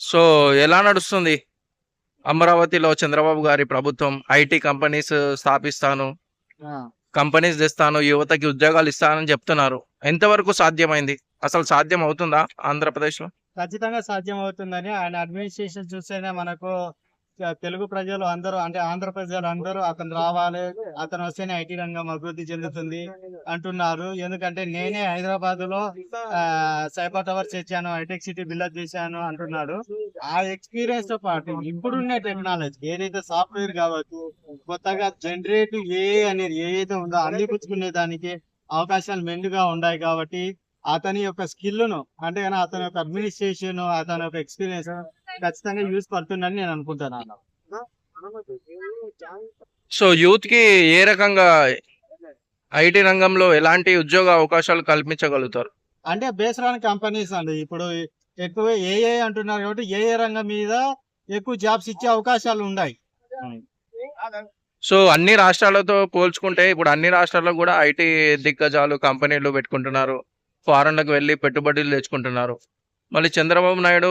So ఎలా నడుస్తుంది అమరావతిలో చంద్రబాబు గారి ప్రభుత్వం? ఐటీ కంపెనీస్ స్థాపిస్తాను, ఆ! కంపెనీస్ తెస్తాను, యువతకి ఉద్యోగాలు ఇస్తానని చెప్తున్నారు. ఎంతవరకు సాధ్యమైంది? అసలు సాధ్యం అవుతుందా ఆంధ్రప్రదేశ్‌లో? ఖచ్చితంగా సాధ్యమవుతుందని ఆయన అడ్మినిస్ట్రేషన్ చూస్తేనే మనకు తెలుగు ప్రజలు అందరూ అంటే ఆంధ్ర ప్రజలందరూ అతను రావాలి, అతను వస్తేనే ఐటీ రంగం అభివృద్ధి చెందుతుంది అంటున్నారు. ఎందుకంటే నేనే హైదరాబాద్‌లో సైబర్ టవర్స్ తెచ్చాను, హైటెక్ సిటీ బిల్డప్ చేశాను అంటున్నాడు. ఆ ఎక్స్‌పీరియన్స్‌తో పాటు ఇప్పుడున్న టెక్నాలజీ ఏదైతే సాఫ్ట్‌వేర్ కావచ్చు, కొత్తగా జనరేటివ్ ఏఐ అనేది ఏదైతే ఉందో అందిపుచ్చుకునే దానికి అవకాశాలు మెండుగా ఉన్నాయి కాబట్టి అతని యొక్క స్కిల్‌ను అంటే గన అతని యొక్క అడ్మినిస్ట్రేషన్, అతని యొక్క ఎక్స్‌పీరియన్స్ ఖచ్చితంగా యూజ్ పడుతుందని నేను అనుకుంటున్నాను. సో యూత్‌కి ఏ రకంగా ఐటీ రంగంలో ఎలాంటి ఉద్యోగ అవకాశాలు కల్పించగలుగుతారు? అంటే బేస్డ్ ఆన్ కంపెనీస్ అండి. ఇప్పుడు ఎక్కువ ఏఐ అంటున్నారు కాబట్టి ఏఐ రంగం మీద ఎక్కువ జాబ్స్ ఇచ్చే అవకాశాలు ఉన్నాయి. సో అన్ని రాష్ట్రాలతో పోల్చుకుంటే ఇప్పుడు అన్ని రాష్ట్రాల్లో కూడా ఐటీ దిగ్గజాలు కంపెనీలు పెట్టుకుంటున్నారు. ఫారెన్‌లకు వెళ్లి పెట్టుబడులు తెచ్చుకుంటున్నారు. మళ్ళీ చంద్రబాబు నాయుడు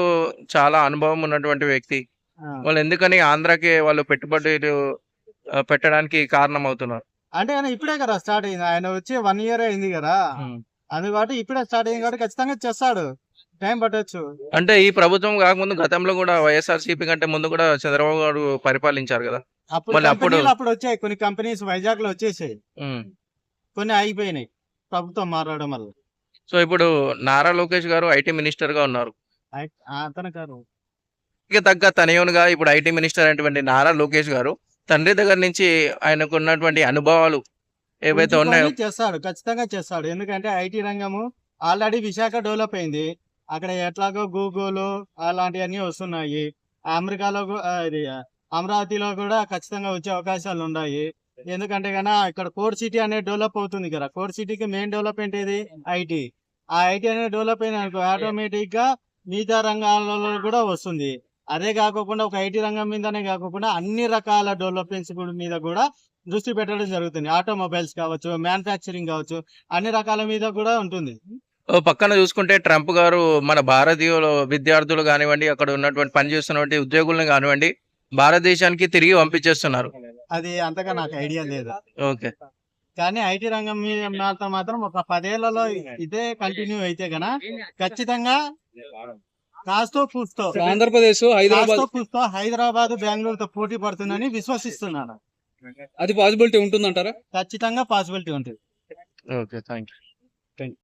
చాలా అనుభవం ఉన్నటువంటి వ్యక్తి. ఆ! వాళ్ళు ఎందుకని ఆంధ్రాకి వాళ్ళు పెట్టుబడులు పెట్టడానికి కారణమవుతున్నారు? అంటే ఆయన ఇప్పుడే కదా స్టార్ట్ అయింది. ఆయన వచ్చి 1 ఇయర్ అయింది కదా! అందుబాటు ఇప్పుడే స్టార్ట్ అయింది కాబట్టి ఖచ్చితంగా చేస్తాడు. టైం పట్టొచ్చు. అంటే ఈ ప్రభుత్వం కాకముందు గతంలో కూడా వైఎస్ఆర్‌సీపీ కంటే ముందు కూడా చంద్రబాబు గారు పరిపాలించారు కదా! అప్పుడు మళ్ళీ అప్పుడు కంపెనీలు అప్పుడు వచ్చాయి. కొన్ని కంపెనీస్ వైజాగ్‌లో వచ్చేసాయి. హ్మ్. కొన్ని ఆగిపోయినాయి. ప్రభుత్వం మారడం వల్ల. సో ఇప్పుడు నారా లోకేష్ గారు ఐటీ మినిస్టర్‌గా ఉన్నారు. అతను కాదు. తగ్గ తనయునిగా ఇప్పుడు ఐటీ మినిస్టర్ అయినటువంటి నారా లోకేష్ గారు తండ్రి దగ్గర నుంచి ఆయనకున్నటువంటి అనుభవాలు ఏవైతే ఉన్నాయో పుంజుకొని చేస్తాడు. ఖచ్చితంగా చేస్తాడు. ఎందుకంటే ఐటీ రంగము ఆల్రెడీ విశాఖ డెవలప్ అయింది. అక్కడ ఎట్లాగో గూగుల్ అలాంటివన్నీ వస్తున్నాయి. అమెరికాలో ఇది అమరావతిలో కూడా ఖచ్చితంగా వచ్చే అవకాశాలు ఉన్నాయి. ఎందుకంటే ఇక్కడ కోర్ సిటీ అనేది డెవలప్ అవుతుంది కదా! కోర్ సిటీకి మెయిన్ డెవలప్‌మెంట్ ఏది? ఐటీ. ఆ ఐటీ అనేది డెవలప్ అయిందనుకో ఆటోమేటిక్‌గా మిగతా రంగాలలో కూడా వస్తుంది. అదే కాకోకుండా ఒక ఐటీ రంగం మీదనే కాకోకుండా అన్ని రకాల డెవలప్‌మెంట్స్ మీద కూడా దృష్టి పెట్టడం జరుగుతుంది. ఆటోమొబైల్స్ కావచ్చు, మ్యానుఫ్యాక్చరింగ్ కావచ్చు, అన్ని రకాల మీద కూడా ఉంటుంది. ఓ పక్కన చూసుకుంటే ట్రంప్ గారు మన భారతీయులు విద్యార్థులు కానివ్వండి, అక్కడ ఉన్నటువంటి పనిచేస్తున్నటువంటి ఉద్యోగులను కానివ్వండి, భారతదేశానికి తిరిగి పంపించేస్తున్నారు. అది అంతగా నాకు ఐడియా లేదు. ఓకే. కానీ ఐటీ రంగం మీద మాత్రం ఒక 10 ఏళ్లలో ఇదే కంటిన్యూ అయితే ఖచ్చితంగా కాస్తో కూస్తో ఆంధ్రప్రదేశ్, హైదరాబాద్ హైదరాబాద్, బెంగళూరుతో పోటీ పడుతుందని విశ్వసిస్తున్నాను. అది పాసిబిలిటీ ఉంటుందంటారా? ఖచ్చితంగా పాసిబిలిటీ ఉంటుంది. ఓకే. థాంక్యూ.